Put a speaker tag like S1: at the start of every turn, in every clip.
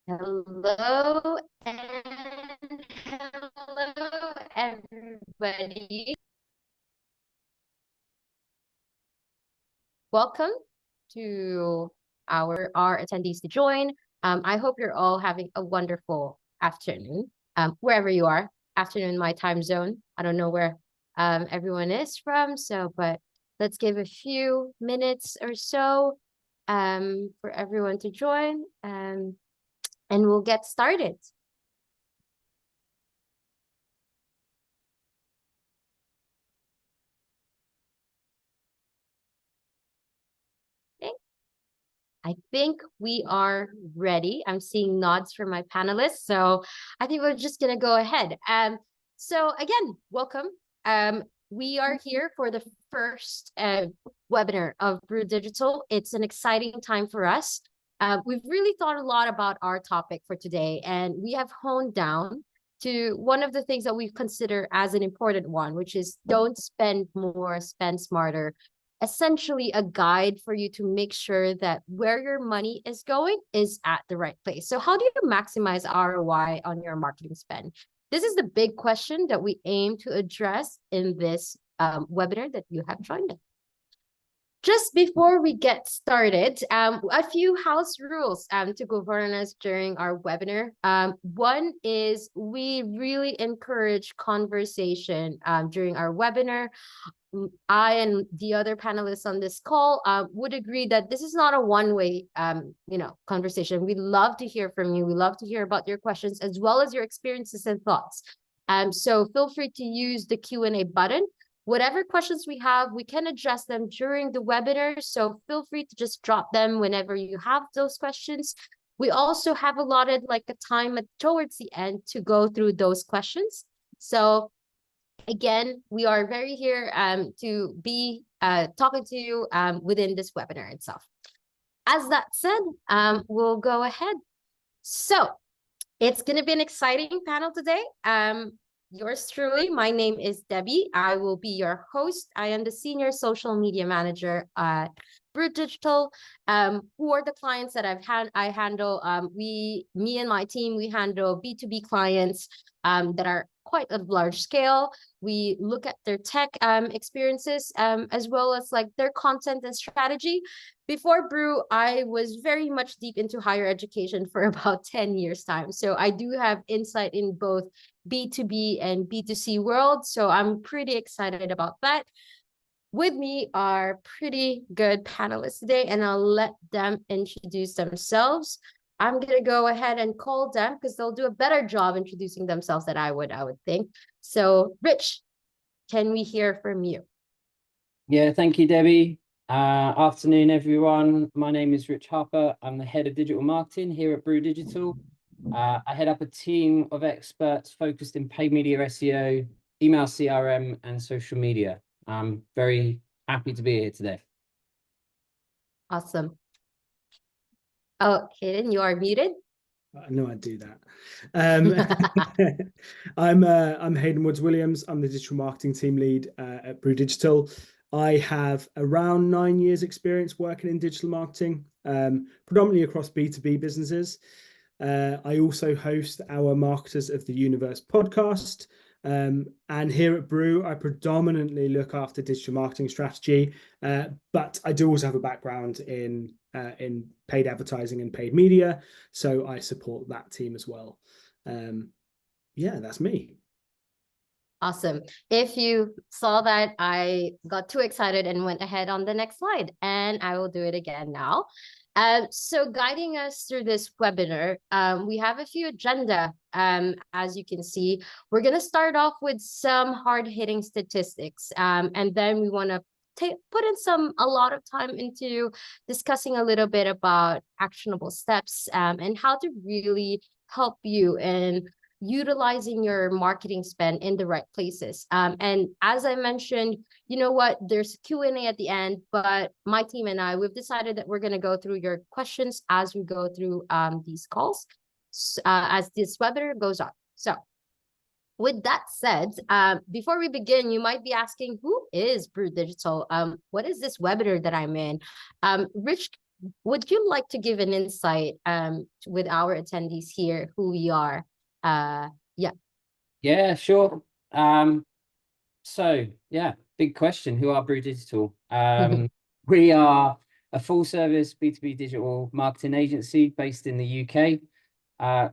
S1: Hello and hello, everybody. Welcome to our attendees to join. I hope you're all having a wonderful afternoon, wherever you are. Afternoon, my time zone. I don't know where everyone is from, but let's give a few minutes or so for everyone to join, and we'll get started. I think we are ready. I'm seeing nods from my panelists, so I think we're just gonna go ahead. So again, welcome. We are here for the first webinar of Brew Digital. It's an exciting time for us. We've really thought a lot about our topic for today, and we have honed down to one of the things that we consider as an important one, which is don't spend more, spend smarter. Essentially a guide for you to make sure that where your money is going is at the right place. So how do you maximize ROI on your marketing spend? This is the big question that we aim to address in this webinar that you have joined in. Just before we get started, a few house rules to govern us during our webinar. One is we really encourage conversation during our webinar. I and the other panelists on this call would agree that this is not a one-way, conversation. We love to hear from you. We love to hear about your questions as well as your experiences and thoughts. So feel free to use the Q&A button. Whatever questions we have, we can address them during the webinar. So feel free to just drop them whenever you have those questions. We also have allotted like a time towards the end to go through those questions. So again, we are very here to be talking to you within this webinar itself. As that said, we'll go ahead. So it's going to be an exciting panel today. Yours truly, my name is Debbie. I will be your host. I am the Senior Social Media Manager at Brew Digital. Who are the clients that I handle? Me and my team, we handle B2B clients that are quite of large scale. We look at their tech experiences as well as like their content and strategy. Before Brew, I was very much deep into higher education for about 10 years time. So I do have insight in both B2B and B2C world. So I'm pretty excited about that. With me are pretty good panelists today, and I'll let them introduce themselves. I'm going to go ahead and call them because they'll do a better job introducing themselves than I would think. So, Rich, can we hear from you?
S2: Yeah, thank you, Debbie. Afternoon, everyone. My name is Rich Harper. I'm the head of digital marketing here at Brew Digital. I head up a team of experts focused in paid media SEO, email CRM, and social media. I'm very happy to be here today.
S1: Awesome. Oh, Hayden, you are muted.
S3: I know I'd do that. I'm Hayden Woods-Williams. I'm the digital marketing team lead at Brew Digital. I have around 9 years experience working in digital marketing, predominantly across B2B businesses. I also host our Marketers of the Universe podcast. And here at Brew, I predominantly look after digital marketing strategy, but I do also have a background in paid advertising and paid media, so I support that team as well. Yeah, that's me.
S1: Awesome. If you saw that, I got too excited and went ahead on the next slide, and I will do it again now. So guiding us through this webinar, we have a few agenda. As you can see, we're going to start off with some hard-hitting statistics, and then we want to put in a lot of time into discussing a little bit about actionable steps and how to really help you in utilizing your marketing spend in the right places. And as I mentioned, you know what, there's Q&A at the end, but my team and I, we've decided that we're going to go through your questions as we go through these calls, as this webinar goes on. So with that said, before we begin, you might be asking, who is Brew Digital? What is this webinar that I'm in? Rich, would you like to give an insight with our attendees here who we are? Yeah.
S2: Yeah, sure. So yeah, big question. Who are Brew Digital? We are a full service B2B digital marketing agency based in the UK.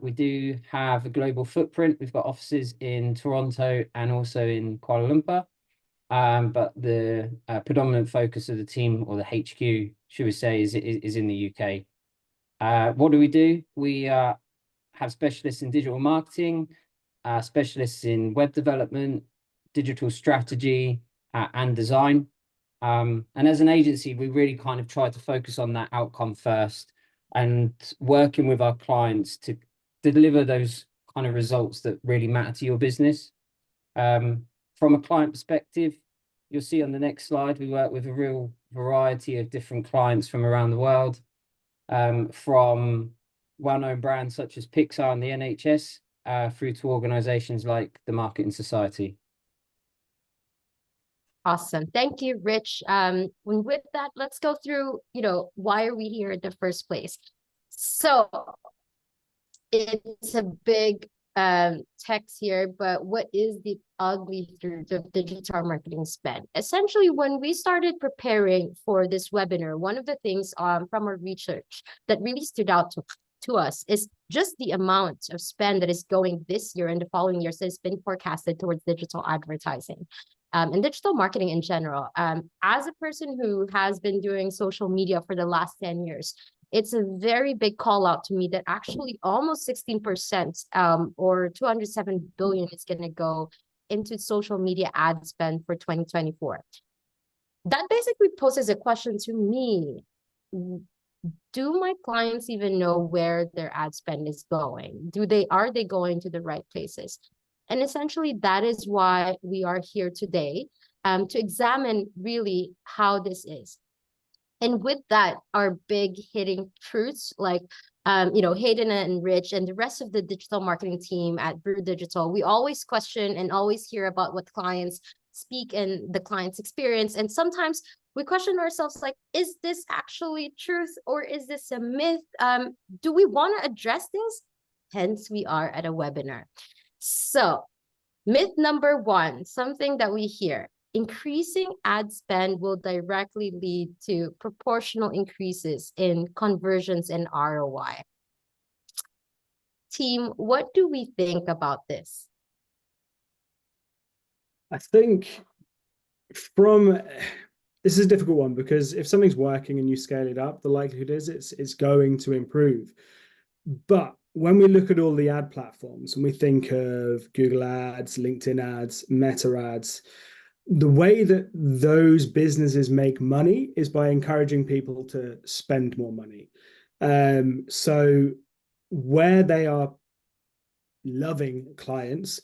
S2: We do have a global footprint. We've got offices in Toronto and also in Kuala Lumpur. But the predominant focus of the team, or the HQ, should we say, is in the UK. What do? We have specialists in digital marketing, specialists in web development, digital strategy, and design. And as an agency, we really kind of try to focus on that outcome first and working with our clients to deliver those kind of results that really matter to your business. From a client perspective, you'll see on the next slide, we work with a real variety of different clients from around the world, from well-known brands such as Pixar and the NHS, through to organizations like the Marketing Society.
S1: Awesome. Thank you, Rich. And with that, let's go through, why are we here in the first place? So it's a big text here, but what is the ugly truth of digital marketing spend? Essentially, when we started preparing for this webinar, one of the things from our research that really stood out to us is just the amount of spend that is going this year and the following years has been forecasted towards digital advertising. And digital marketing in general. As a person who has been doing social media for the last 10 years, it's a very big call out to me that actually almost 16% or 207 billion is going to go into social media ad spend for 2024. That basically poses a question to me. Do my clients even know where their ad spend is going? Are they going to the right places? And essentially, that is why we are here today, to examine really how this is. And with that, our big hitting truths, like, Hayden and Rich and the rest of the digital marketing team at Brew Digital, we always question and always hear about what clients speak and the client's experience. And sometimes we question ourselves, like, is this actually truth or is this a myth? Do we want to address this? Hence, we are at a webinar. So myth number one, something that we hear: increasing ad spend will directly lead to proportional increases in conversions and ROI. Team, what do we think about this?
S3: I think this is a difficult one, because if something's working and you scale it up, the likelihood is it's going to improve. But when we look at all the ad platforms and we think of Google Ads, LinkedIn ads, Meta ads, the way that those businesses make money is by encouraging people to spend more money. So where they are loving clients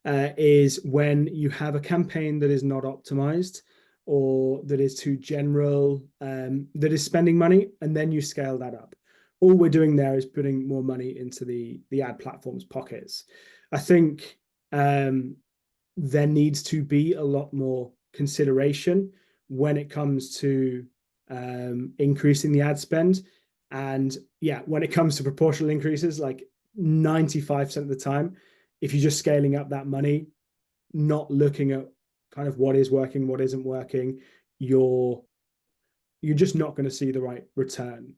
S3: is when you have a campaign that is not optimized or that is too general, that is spending money, and then you scale that up. All we're doing there is putting more money into the ad platform's pockets. I think there needs to be a lot more consideration when it comes to increasing the ad spend. And yeah, when it comes to proportional increases, like 95% of the time, if you're just scaling up that money, not looking at kind of what is working, what isn't working, you're just not going to see the right return.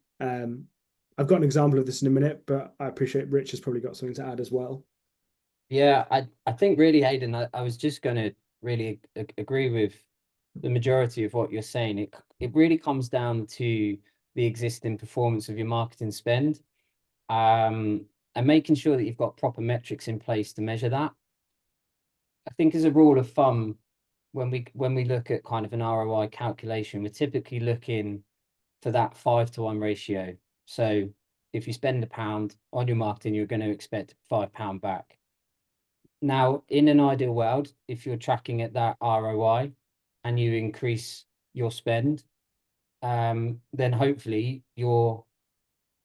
S3: I've got an example of this in a minute, but I appreciate Rich has probably got something to add as well.
S2: Yeah, I think really, Hayden, I was just going to really agree with the majority of what you're saying. It really comes down to the existing performance of your marketing spend, and making sure that you've got proper metrics in place to measure that. I think as a rule of thumb, when we look at kind of an ROI calculation, we're typically looking for that 5-to-1 ratio. So if you spend £1 on your marketing, you're going to expect £5 back. Now, in an ideal world, if you're tracking at that ROI and you increase your spend, then hopefully your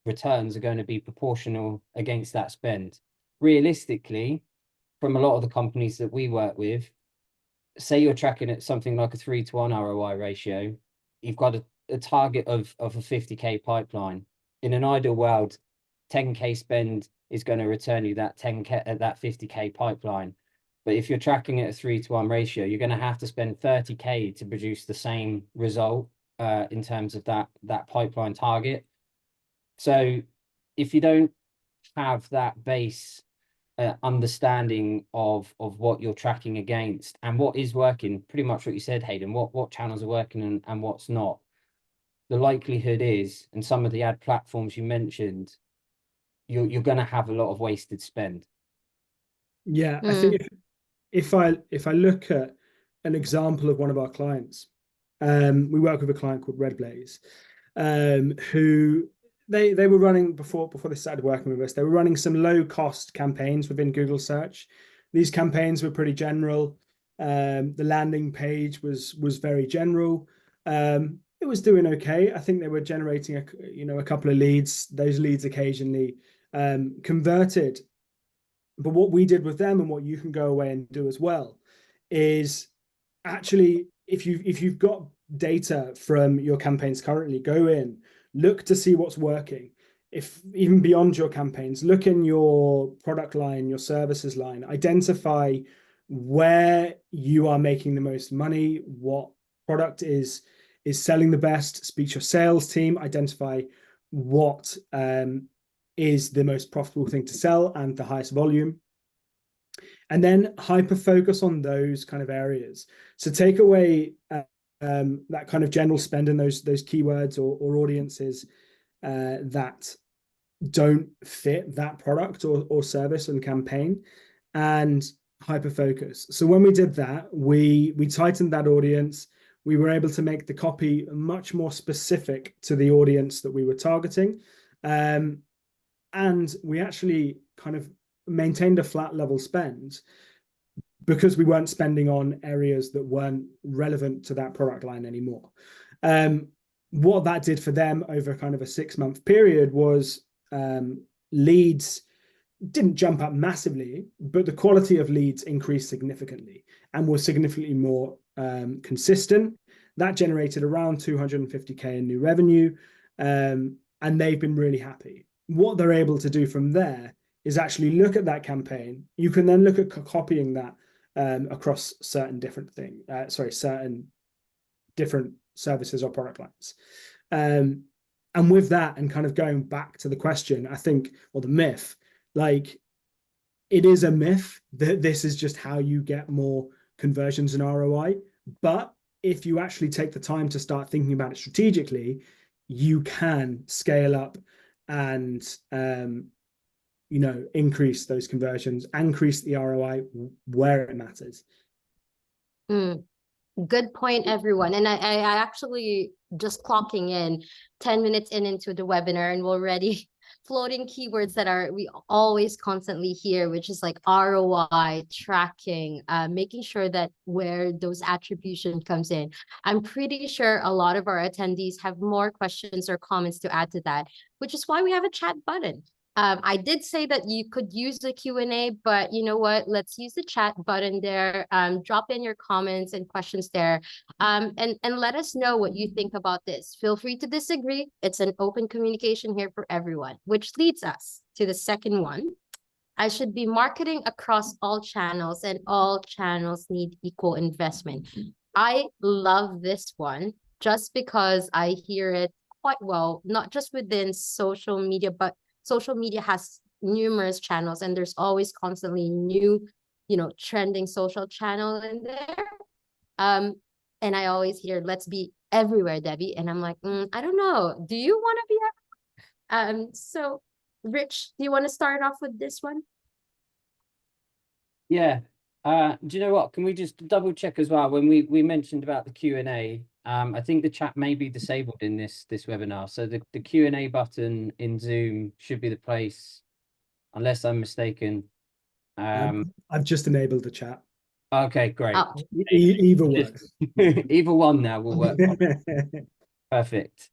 S2: returns are going to be proportional against that spend. Realistically, from a lot of the companies that we work with, say you're tracking at something like a 3-to-1 ROI ratio, you've got to a target of a 50k pipeline. In an ideal world, 10k spend is going to return you that 10k that 50k pipeline. But if you're tracking at a 3-to-1 ratio, you're going to have to spend 30k to produce the same result in terms of that pipeline target. So if you don't have that base understanding of what you're tracking against and what is working, pretty much what you said, Hayden, what channels are working and what's not, the likelihood is, and some of the ad platforms you mentioned, you're going to have a lot of wasted spend.
S3: Yeah, I think if I look at an example of one of our clients, we work with a client called Red Blaze, who they were running before they started working with us. They were running some low cost campaigns within Google search. These campaigns were pretty general. The landing page was very general. It was doing okay. I think they were generating a couple of leads. Those leads occasionally converted. But what we did with them, and what you can go away and do as well, is actually, if you've got data from your campaigns currently, go in, look to see what's working. If even beyond your campaigns, look in your product line, your services line, identify where you are making the most money, what product is selling the best, speak to your sales team, identify what is the most profitable thing to sell and the highest volume, and then hyper focus on those kind of areas. So take away that kind of general spend in those keywords or audiences that don't fit that product or service and campaign, and hyper focus. So when we did that, we tightened that audience. We were able to make the copy much more specific to the audience that we were targeting. And we actually kind of maintained a flat level spend because we weren't spending on areas that weren't relevant to that product line anymore. What that did for them over kind of a 6-month period was leads didn't jump up massively, but the quality of leads increased significantly and was significantly more consistent. That generated around 250k in new revenue, and they've been really happy. What they're able to do from there is actually look at that campaign. You can then look at copying that across certain different certain different services or product lines. And with that, and kind of going back to the question, I think, or the myth, like, it is a myth that this is just how you get more conversions and ROI. But if you actually take the time to start thinking about it strategically, you can scale up and increase those conversions, increase the ROI where it matters.
S1: Good point, everyone. And I actually just clocking in 10 minutes into the webinar, and we're already floating keywords that we always constantly hear, which is like ROI, tracking, making sure that where those attribution comes in. I'm pretty sure a lot of our attendees have more questions or comments to add to that, which is why we have a chat button. I did say that you could use the Q&A, but you know what? Let's use the chat button there. Drop in your comments and questions there, and let us know what you think about this. Feel free to disagree. It's an open communication here for everyone, which leads us to the second one. I should be marketing across all channels, and all channels need equal investment. I love this one just because I hear it quite well, not just within social media, but social media has numerous channels, and there's always constantly new, trending social channel in there. And I always hear, let's be everywhere, Debbie. And I'm like, I don't know. Do you want to be everywhere? So Rich, do you want to start off with this one?
S2: Yeah. Do you know what? Can we just double check as well when we mentioned about the Q&A? I think the chat may be disabled in this webinar. So the Q&A button in Zoom should be the place, unless I'm mistaken.
S3: I've just enabled the chat.
S2: Okay, great.
S1: Oh.
S3: Either works.
S2: Either one now will work. Perfect.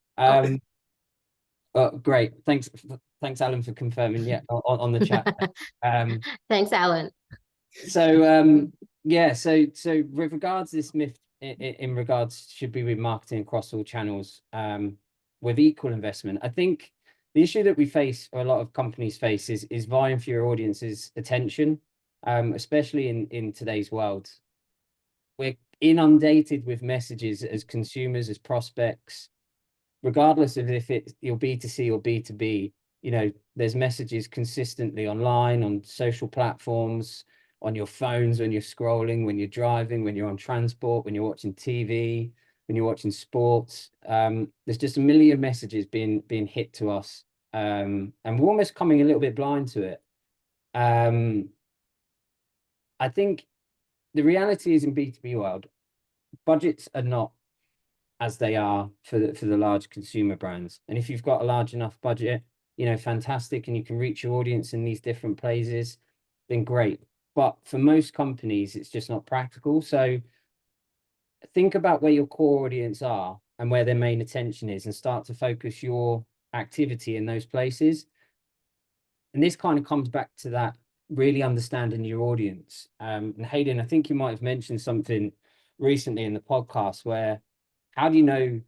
S2: Great. Thanks, Alan, for confirming. Yeah, on the chat.
S1: Thanks, Alan.
S2: So yeah, so with regards to this myth, in regards, should we be marketing across all channels with equal investment? I think the issue that we face, or a lot of companies face, is vying for your audience's attention, especially in today's world. We're inundated with messages as consumers, as prospects, regardless of if it's your B2C or B2B. You know, there's messages consistently online, on social platforms, on your phones, when you're scrolling, when you're driving, when you're on transport, when you're watching TV, when you're watching sports. There's just a million messages being hit to us, and we're almost coming a little bit blind to it. I think the reality is, in B2B world, budgets are not as they are for the large consumer brands. And if you've got a large enough budget, you know, fantastic, and you can reach your audience in these different places, then great. But for most companies, it's just not practical. So think about where your core audience are and where their main attention is, and start to focus your activity in those places. And this kind of comes back to that, really understanding your audience. And Hayden, I think you might have mentioned something recently in the podcast where, how do you know,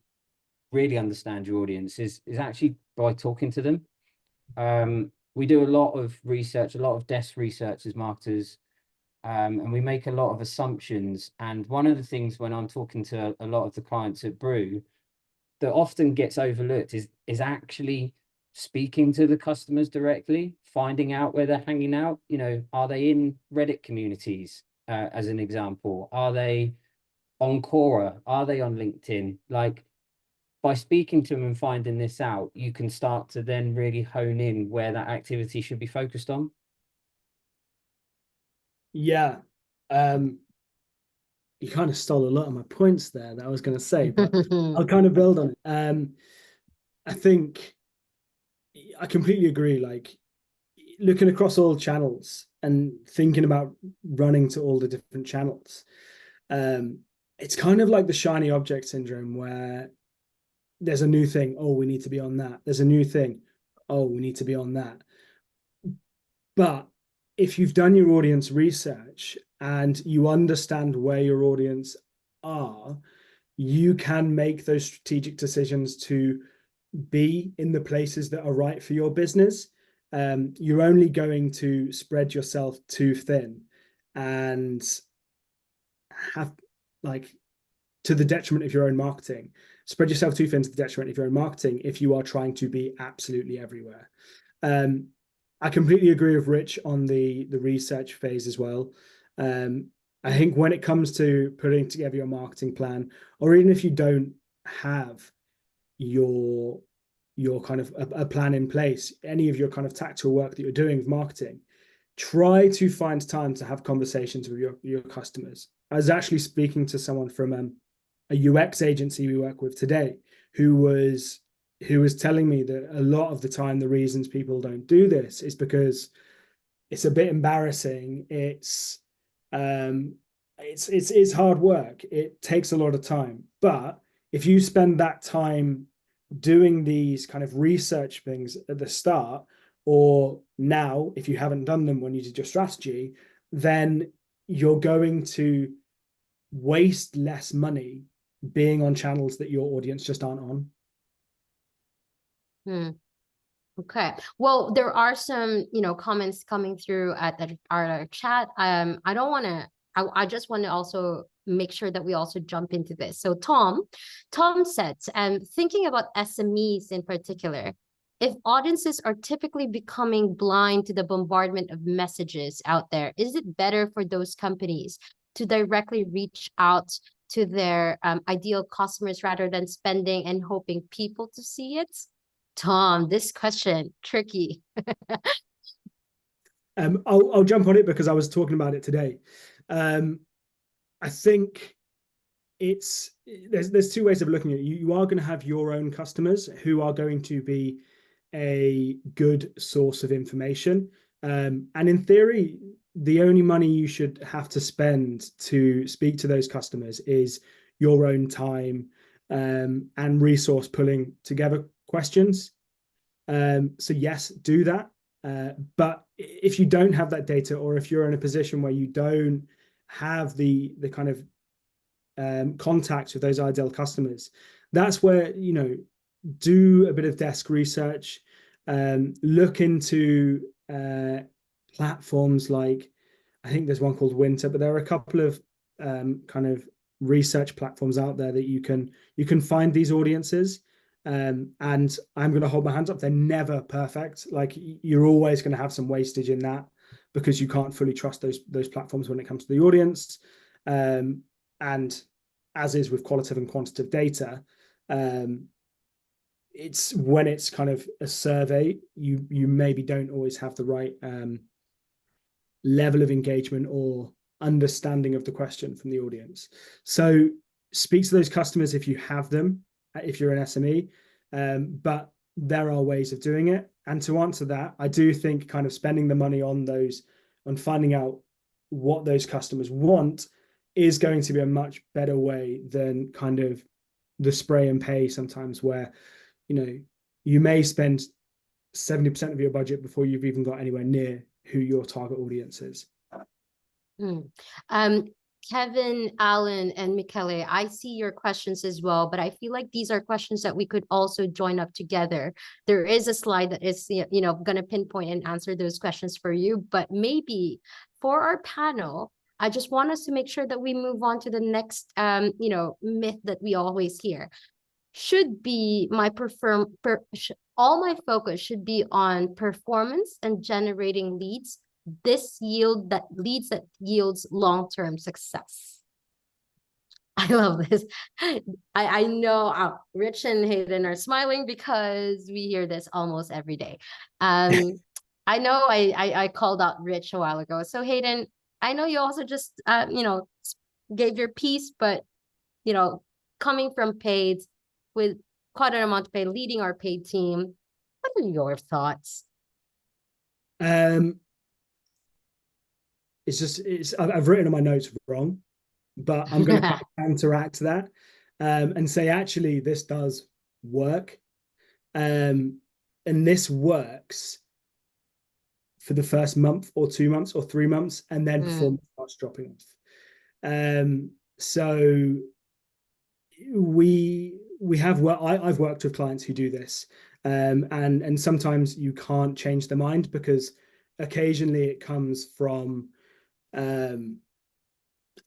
S2: really understand your audience is actually by talking to them. We do a lot of research, a lot of desk research as marketers, and we make a lot of assumptions. And one of the things, when I'm talking to a lot of the clients at Brew, that often gets overlooked is actually speaking to the customers directly, finding out where they're hanging out. You know, are they in Reddit communities, as an example? Are they on Quora? Are they on LinkedIn? Like, by speaking to them and finding this out, you can start to then really hone in where that activity should be focused on.
S3: Yeah. You kind of stole a lot of my points there that I was going to say, but I'll kind of build on it. I think I completely agree. Like, looking across all channels and thinking about running to all the different channels, it's kind of like the shiny object syndrome, where there's a new thing, oh, we need to be on that. There's a new thing, oh, we need to be on that. But if you've done your audience research and you understand where your audience are, you can make those strategic decisions to be in the places that are right for your business. You're only going to spread yourself too thin and have, like, to the detriment of your own marketing. Spread yourself too thin to the detriment of your own marketing if you are trying to be absolutely everywhere. I completely agree with Rich on the research phase as well. I think when it comes to putting together your marketing plan, or even if you don't have your kind of a plan in place, any of your kind of tactical work that you're doing with marketing, try to find time to have conversations with your customers. I was actually speaking to someone from a UX agency we work with today, who was telling me that a lot of the time the reasons people don't do this is because it's a bit embarrassing. It's hard work. It takes a lot of time. But if you spend that time doing these kind of research things at the start, or now, if you haven't done them when you did your strategy, then you're going to waste less money being on channels that your audience just aren't on.
S1: Okay. Well, there are some, comments coming through at our chat. I just want to also make sure that we also jump into this. So Tom said, thinking about SMEs in particular, if audiences are typically becoming blind to the bombardment of messages out there, is it better for those companies to directly reach out to their ideal customers rather than spending and hoping people to see it? Tom, this question, tricky.
S3: I'll jump on it because I was talking about it today. I think there's two ways of looking at it. You are going to have your own customers who are going to be a good source of information. And in theory, the only money you should have to spend to speak to those customers is your own time and resource pulling together questions. So yes, do that. But if you don't have that data, or if you're in a position where you don't have the kind of contacts with those ideal customers. That's where, do a bit of desk research, look into platforms like, I think there's one called Winter, but there are a couple of kind of research platforms out there that you can find these audiences. And I'm going to hold my hands up. They're never perfect. Like, you're always going to have some wastage in that because you can't fully trust those platforms when it comes to the audience. And as is with qualitative and quantitative data, it's when it's kind of a survey, you maybe don't always have the right level of engagement or understanding of the question from the audience. So speak to those customers if you have them, if you're an SME, but there are ways of doing it. And to answer that, I do think kind of spending the money on finding out what those customers want is going to be a much better way than kind of the spray and pay sometimes, where, you may spend 70% of your budget before you've even got anywhere near who your target audience is.
S1: Kevin, Alan, and Michele, I see your questions as well, but I feel like these are questions that we could also join up together. There is a slide that is, going to pinpoint and answer those questions for you, but maybe for our panel, I just want us to make sure that we move on to the next, myth that we always hear. Should be all my focus should be on performance and generating leads. This leads that yields long-term success. I love this. I know Rich and Hayden are smiling because we hear this almost every day. I know I called out Rich a while ago. So Hayden, I know you also just gave your piece, but coming from paid with quite an amount of pay, leading our paid team, what are your thoughts?
S3: I've written on my notes wrong, but I'm going to counteract that and say, actually, this does work. And this works for the first month or 2 months or 3 months, and then performance starts dropping off. So I've worked with clients who do this, and sometimes you can't change their mind because occasionally it comes from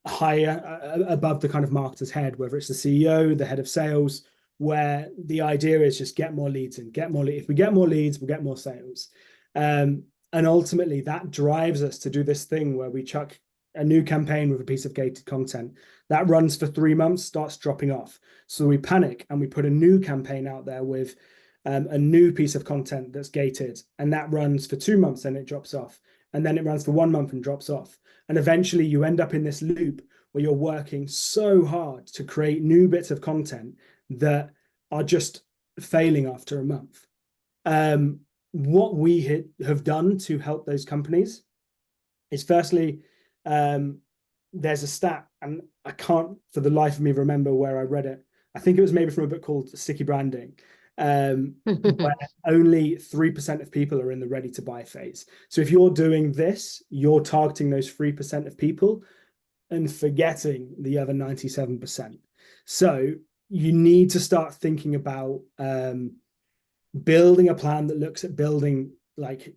S3: higher above the kind of marketer's head, whether it's the CEO, the head of sales, where the idea is just get more leads and get more leads. If we get more leads, we'll get more sales. And ultimately that drives us to do this thing where we chuck a new campaign with a piece of gated content that runs for 3 months, starts dropping off. So we panic and we put a new campaign out there with a new piece of content that's gated, and that runs for 2 months and it drops off. And then it runs for 1 month and drops off. And eventually you end up in this loop where you're working so hard to create new bits of content that are just failing after a month. What we have done to help those companies is, firstly, there's a stat, and I can't for the life of me remember where I read it. I think it was maybe from a book called Sticky Branding, where only 3% of people are in the ready to buy phase. So if you're doing this, you're targeting those 3% of people and forgetting the other 97%. So you need to start thinking about building a plan that looks at building like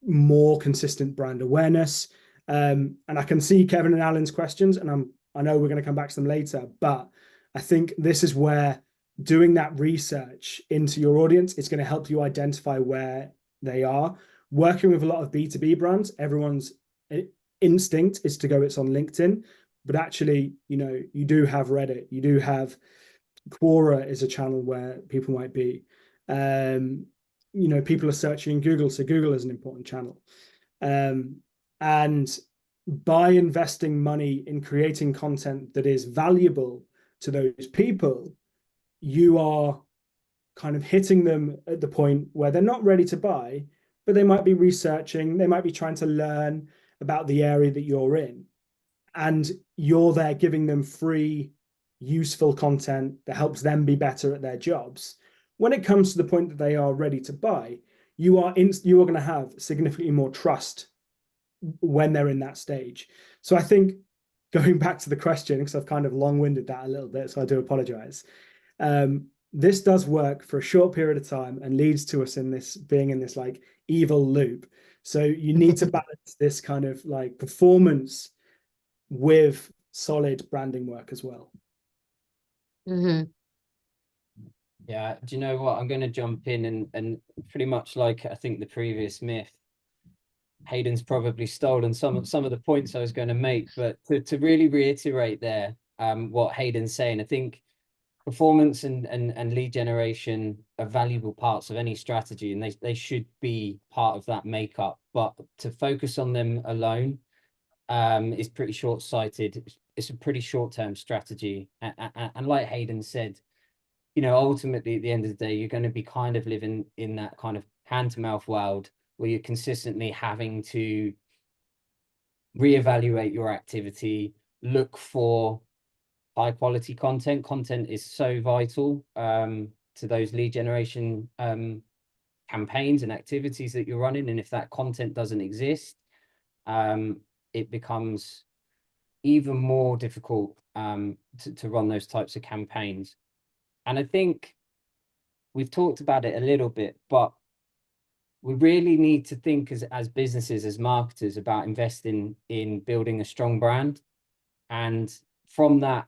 S3: more consistent brand awareness. And I can see Kevin and Alan's questions, and I know we're going to come back to them later, but I think this is where doing that research into your audience is going to help you identify where they are. Working with a lot of B2B brands, everyone's instinct is to go, it's on LinkedIn, but actually, you do have Reddit, you do have Quora is a channel where people might be. People are searching Google, so Google is an important channel. And by investing money in creating content that is valuable to those people, you are kind of hitting them at the point where they're not ready to buy, but they might be researching, they might be trying to learn about the area that you're in. And you're there giving them free, useful content that helps them be better at their jobs. When it comes to the point that they are ready to buy, you are going to have significantly more trust when they're in that stage. So I think going back to the question, because I've kind of long-winded that a little bit, so I do apologize. This does work for a short period of time and leads to us in this being in this like evil loop. So you need to balance this kind of like performance with solid branding work as well.
S2: Yeah, do you know what? I'm going to jump in and pretty much like I think the previous myth, Hayden's probably stolen some of the points I was going to make, but to really reiterate there, what Hayden's saying, I think performance and lead generation are valuable parts of any strategy, and they should be part of that makeup. But to focus on them alone is pretty short-sighted. It's a pretty short-term strategy, and like Hayden said, you know, ultimately at the end of the day, you're going to be kind of living in that kind of hand-to-mouth world where you're consistently having to reevaluate your activity, look for high quality content. Content is so vital to those lead generation campaigns and activities that you're running. And if that content doesn't exist, it becomes even more difficult to run those types of campaigns. And I think we've talked about it a little bit, but we really need to think as businesses, as marketers, about investing in building a strong brand. And from that,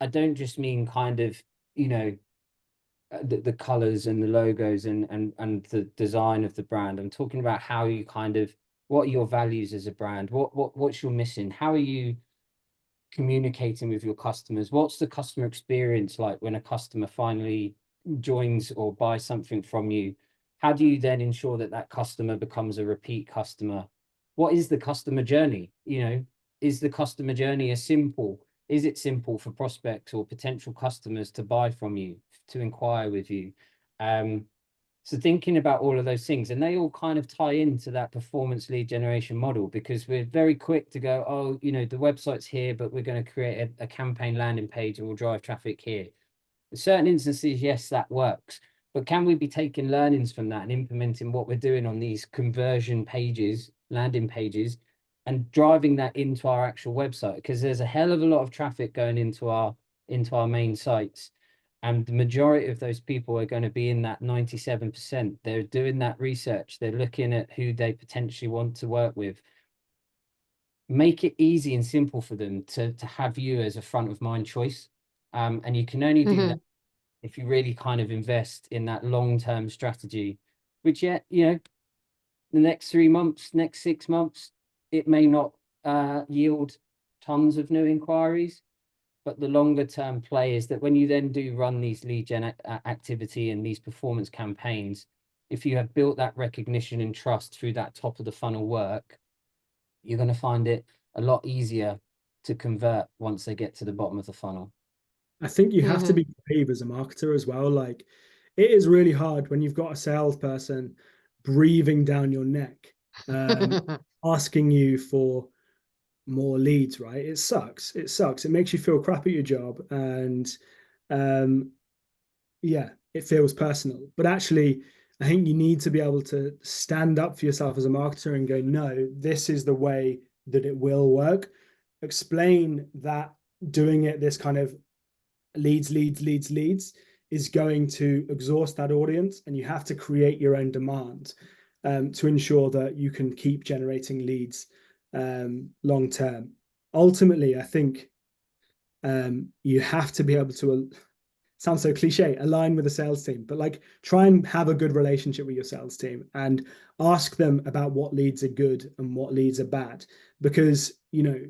S2: I don't just mean kind of, you know, the colors and the logos and the design of the brand. I'm talking about how you kind of, what are your values as a brand? What's your mission? How are you communicating with your customers? What's the customer experience like when a customer finally joins or buys something from you? How do you then ensure that that customer becomes a repeat customer? What is the customer journey? You know, is the customer journey is it simple for prospects or potential customers to buy from you, to inquire with you? So thinking about all of those things, and they all kind of tie into that performance lead generation model, because we're very quick to go, oh, you know, the website's here, but we're going to create a campaign landing page and we'll drive traffic here. In certain instances, yes, that works. But can we be taking learnings from that and implementing what we're doing on these conversion pages, landing pages, and driving that into our actual website? Because there's a hell of a lot of traffic going into our main sites. And the majority of those people are going to be in that 97%. They're doing that research. They're looking at who they potentially want to work with. Make it easy and simple for them to have you as a front of mind choice. And you can only do that if you really kind of invest in that long-term strategy, which, yeah, you know, the next 3 months, next 6 months, it may not yield tons of new inquiries. But the longer term play is that when you then do run these lead gen activity and these performance campaigns, if you have built that recognition and trust through that top of the funnel work, you're going to find it a lot easier to convert once they get to the bottom of the funnel.
S3: I think you have to be brave as a marketer as well. Like, it is really hard when you've got a salesperson breathing down your neck, asking you for more leads, right? It sucks. It makes you feel crap at your job, and yeah, it feels personal. But actually, I think you need to be able to stand up for yourself as a marketer and go, no, this is the way that it will work. Explain that doing it this kind of leads is going to exhaust that audience, and you have to create your own demand to ensure that you can keep generating leads long term. Ultimately, I think you have to be able to, sounds so cliche, align with the sales team, but like, try and have a good relationship with your sales team and ask them about what leads are good and what leads are bad. Because, you know,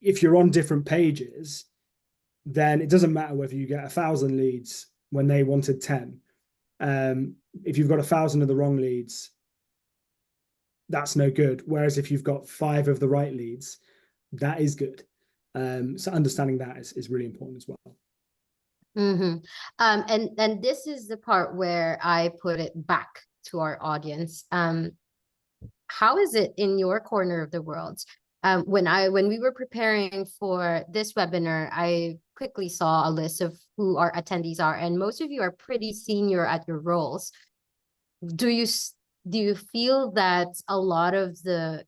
S3: if you're on different pages, then it doesn't matter whether you get 1,000 leads when they wanted 10. If you've got 1,000 of the wrong leads, that's no good. Whereas if you've got 5 of the right leads, that is good. So understanding that is really important as well.
S1: And this is the part where I put it back to our audience. How is it in your corner of the world? When we were preparing for this webinar, I quickly saw a list of who our attendees are, and most of you are pretty senior at your roles. Do you feel that a lot of the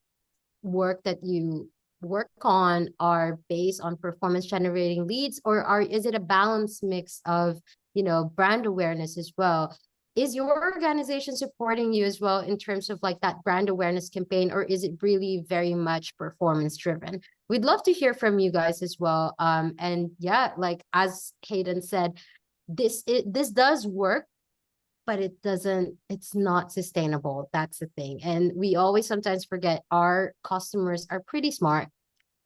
S1: work that you work on are based on performance generating leads, or is it a balanced mix of, brand awareness as well? Is your organization supporting you as well in terms of like that brand awareness campaign, or is it really very much performance driven? We'd love to hear from you guys as well. And yeah, like as Hayden said, this does work, but it's not sustainable. That's the thing. And we always sometimes forget our customers are pretty smart.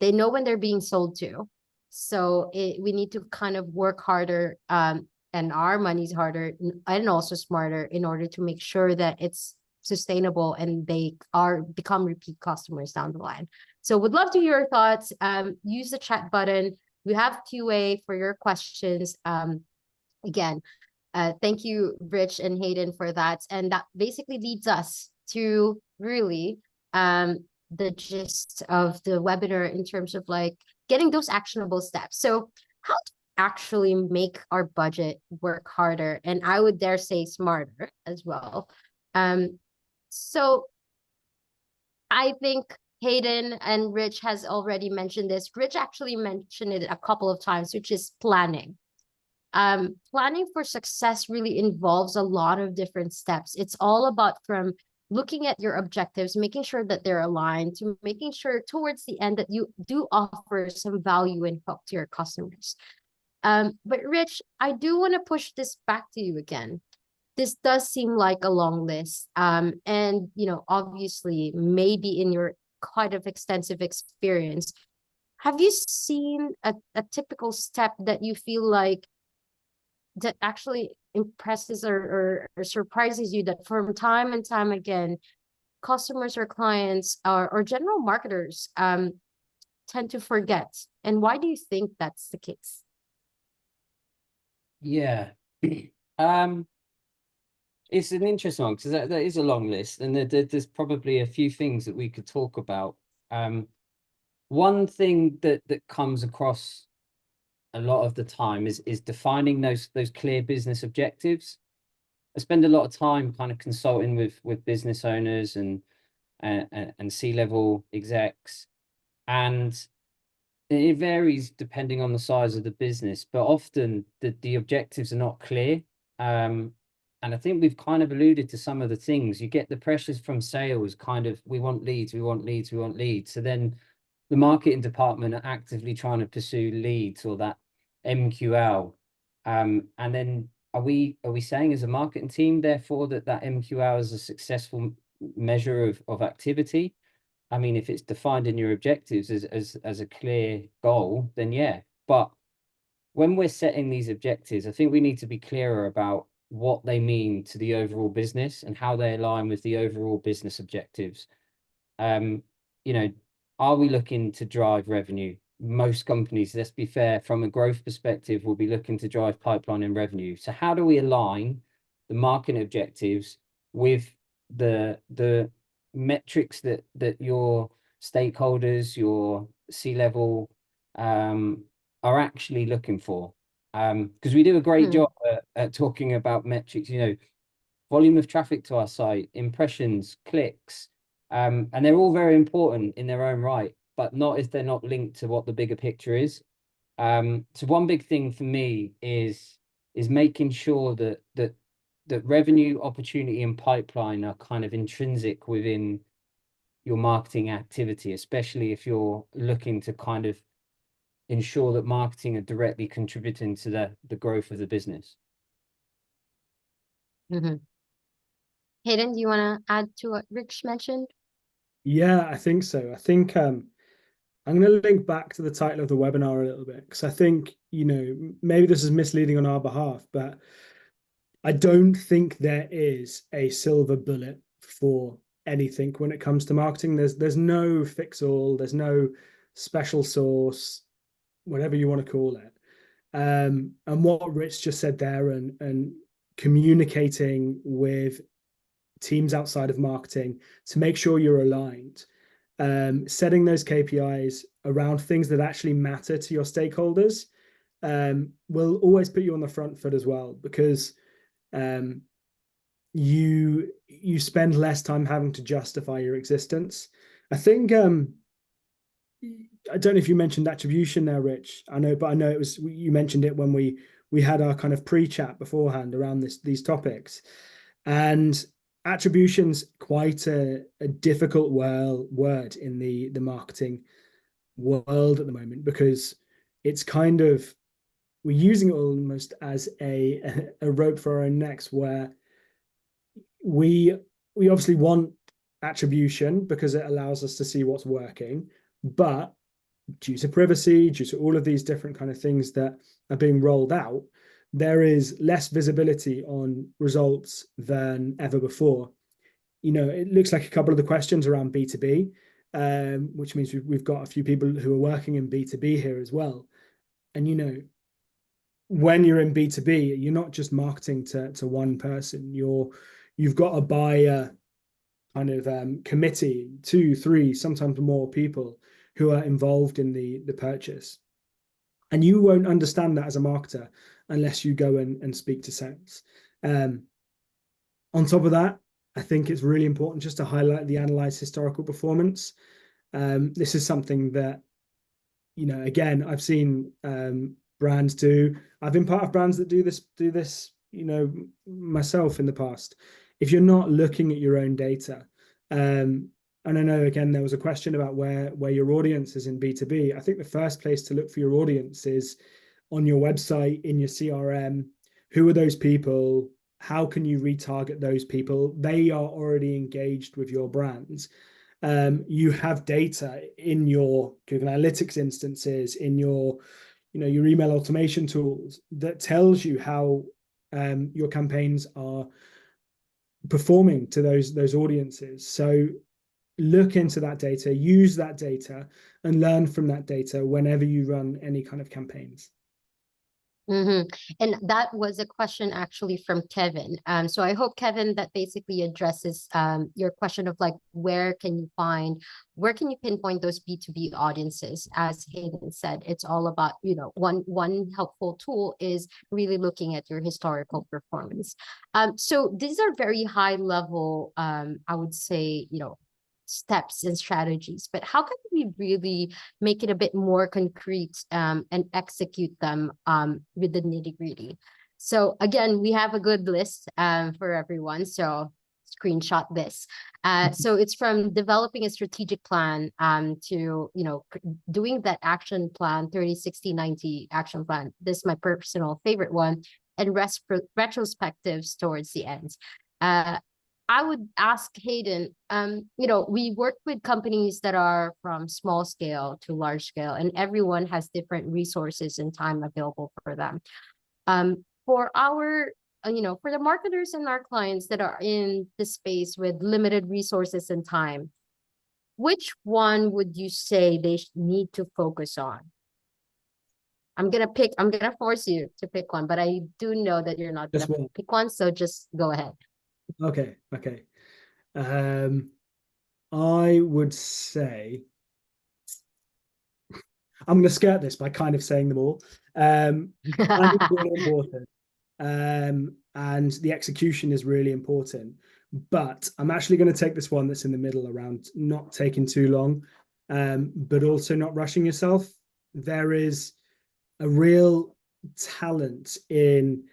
S1: They know when they're being sold to. So we need to kind of work harder, and our money's harder and also smarter in order to make sure that it's sustainable and they become repeat customers down the line. So would love to hear your thoughts. Use the chat button. We have QA for your questions. Again, thank you, Rich and Hayden, for that. And that basically leads us to really the gist of the webinar in terms of like getting those actionable steps. So how to actually make our budget work harder, and I would dare say smarter as well. So I think Hayden and Rich has already mentioned this. Rich actually mentioned it a couple of times, which is planning. Planning for success really involves a lot of different steps. It's all about from looking at your objectives, making sure that they're aligned, to making sure towards the end that you do offer some value and hook to your customers. But Rich, I do want to push this back to you again. This does seem like a long list. And obviously, maybe in your quite of extensive experience, have you seen a typical step that you feel like that actually impresses or surprises you, that from time and time again, customers or clients or general marketers tend to forget? And why do you think that's the case?
S2: Yeah. It's an interesting one, because that is a long list, and there's probably a few things that we could talk about. One thing that comes across a lot of the time is defining those clear business objectives. I spend a lot of time kind of consulting with business owners and C-level execs, and it varies depending on the size of the business, but often the objectives are not clear. And I think we've kind of alluded to some of the things. You get the pressures from sales, kind of, we want leads, we want leads, we want leads. So then the marketing department are actively trying to pursue leads or that MQL. And then are we saying as a marketing team, therefore, that MQL is a successful measure of activity? I mean, if it's defined in your objectives as a clear goal, then yeah. But when we're setting these objectives, I think we need to be clearer about what they mean to the overall business and how they align with the overall business objectives. Are we looking to drive revenue? Most companies, let's be fair, from a growth perspective, will be looking to drive pipeline and revenue. So how do we align the marketing objectives with the metrics that your stakeholders, your C-level are actually looking for? Because we do a great job at talking about metrics, volume of traffic to our site, impressions, clicks, and they're all very important in their own right, but not if they're not linked to what the bigger picture is. So one big thing for me is making sure that revenue, opportunity, and pipeline are kind of intrinsic within your marketing activity, especially if you're looking to kind of ensure that marketing are directly contributing to the growth of the business.
S1: Mm-hmm. Hayden, do you want to add to what Rich mentioned?
S3: Yeah, I think so. I think I'm going to link back to the title of the webinar a little bit, because I think, maybe this is misleading on our behalf, but I don't think there is a silver bullet for anything when it comes to marketing. There's no fix-all, there's no special sauce, whatever you want to call it. And what Rich just said there, and communicating with teams outside of marketing to make sure you're aligned, setting those KPIs around things that actually matter to your stakeholders, will always put you on the front foot as well, because you spend less time having to justify your existence. I think I don't know if you mentioned attribution there, Rich. I know, but I know it was you mentioned it when we had our kind of pre-chat beforehand around these topics. And attribution's quite a difficult word in the marketing world at the moment, because it's kind of, we're using it almost as a rope for our own necks, where we obviously want attribution because it allows us to see what's working, but due to privacy, due to all of these different kind of things that are being rolled out, there is less visibility on results than ever before. It looks like a couple of the questions around B2B, which means we've got a few people who are working in B2B here as well. And when you're in B2B, you're not just marketing to one person. You've got a buyer kind of committee, 2, 3, sometimes more people who are involved in the purchase. And you won't understand that as a marketer unless you go and speak to sales. On top of that, I think it's really important just to highlight the analyze historical performance. This is something that, again, I've seen brands do. I've been part of brands that do this, myself in the past. If you're not looking at your own data, and I know, again, there was a question about where your audience is in B2B. I think the first place to look for your audience is on your website, in your CRM. Who are those people? How can you retarget those people? They are already engaged with your brands. You have data in your Google Analytics instances, in your email automation tools, that tells you how your campaigns are performing to those audiences. So look into that data, use that data, and learn from that data whenever you run any kind of campaigns.
S1: Mm-hmm. And that was a question actually from Kevin. So I hope, Kevin, that basically addresses your question of like, where can you pinpoint those B2B audiences? As Hayden said, it's all about, one helpful tool is really looking at your historical performance. So these are very high level, I would say, steps and strategies, but how can we really make it a bit more concrete and execute them with the nitty-gritty? So again, we have a good list for everyone, so screenshot this. So it's from developing a strategic plan to doing that action plan, 30, 60, 90 action plan. This is my personal favorite one, and retrospectives towards the end. I would ask Hayden, we work with companies that are from small scale to large scale, and everyone has different resources and time available for them. For the marketers and our clients that are in the space with limited resources and time, which one would you say they need to focus on? I'm going to force you to pick one, but I do know that you're not going to pick one, so just go ahead.
S3: Okay. I would say, I'm going to skirt this by kind of saying them all. Planning is really important, and the execution is really important. But I'm actually going to take this one that's in the middle, around not taking too long, but also not rushing yourself. There is a real talent in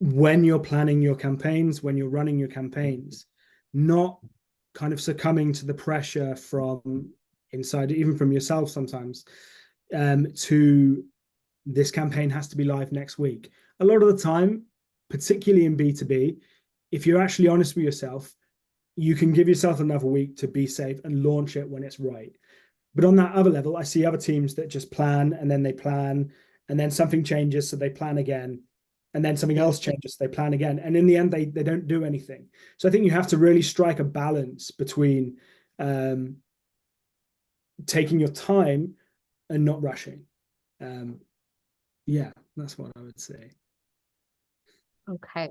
S3: when you're planning your campaigns, when you're running your campaigns, not kind of succumbing to the pressure from inside, even from yourself sometimes, to this campaign has to be live next week. A lot of the time, particularly in B2B, if you're actually honest with yourself, you can give yourself another week to be safe and launch it when it's right. But on that other level, I see other teams that just plan, and then they plan, and then something changes, so they plan again. And then something else changes, they plan again. And in the end, they don't do anything. So I think you have to really strike a balance between taking your time and not rushing. Yeah, that's what I would say.
S1: Okay.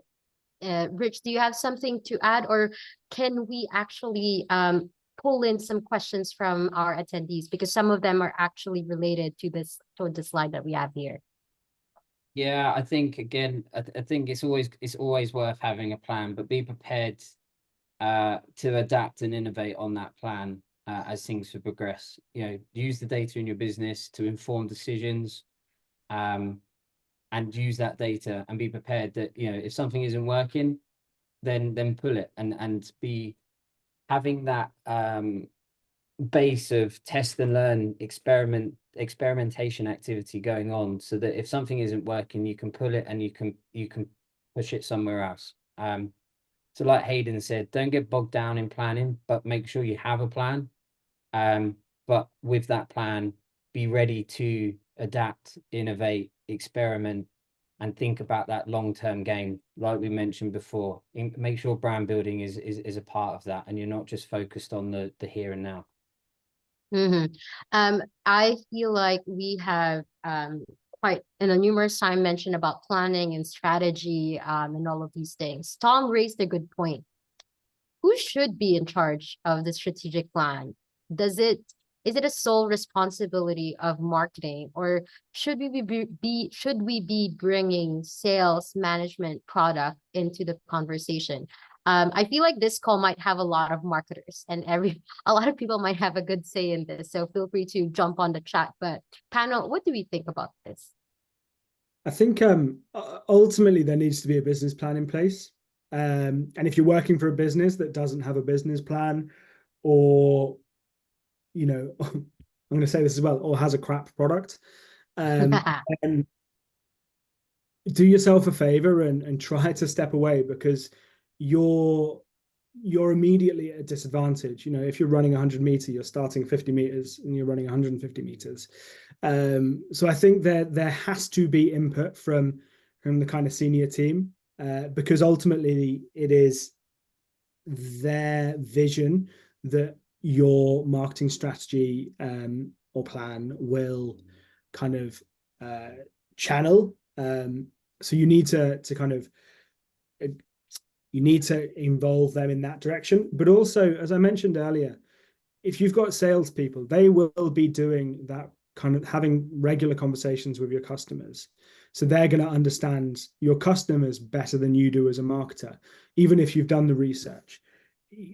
S1: Rich, do you have something to add, or can we actually pull in some questions from our attendees, because some of them are actually related to the slide that we have here?
S2: Yeah, I think, again, I think it's always worth having a plan, but be prepared to adapt and innovate on that plan. as things progress. You know, use the data in your business to inform decisions, and use that data and be prepared that, you know, if something isn't working, then pull it, and be having that base of test and learn, experimentation activity going on, so that if something isn't working, you can pull it and you can push it somewhere else. So like Hayden said, don't get bogged down in planning, but make sure you have a plan. But with that plan, be ready to adapt, innovate, experiment, and think about that long-term game. Like we mentioned before, make sure brand building is a part of that, and you're not just focused on the here and now.
S1: I feel like we have quite in a numerous time mentioned about planning and strategy and all of these things. Tom raised a good point. Who should be in charge of the strategic plan? Is it a sole responsibility of marketing, or should we be bringing sales, management, product into the conversation? I feel like this call might have a lot of marketers, and a lot of people might have a good say in this. So feel free to jump on the chat. But panel, what do we think about this?
S3: I think ultimately there needs to be a business plan in place. And if you're working for a business that doesn't have a business plan, or, you know, I'm going to say this as well, or has a crap product, and do yourself a favor and try to step away, because you're immediately at a disadvantage. You know, if you're running 100-meter, you're starting 50 meters and you're running 150 meters. So I think there has to be input from the kind of senior team, because ultimately it is their vision that your marketing strategy or plan will kind of channel. So you need to kind of involve them in that direction. But also, as I mentioned earlier, if you've got salespeople, they will be doing that, kind of having regular conversations with your customers. So they're going to understand your customers better than you do as a marketer, even if you've done the research.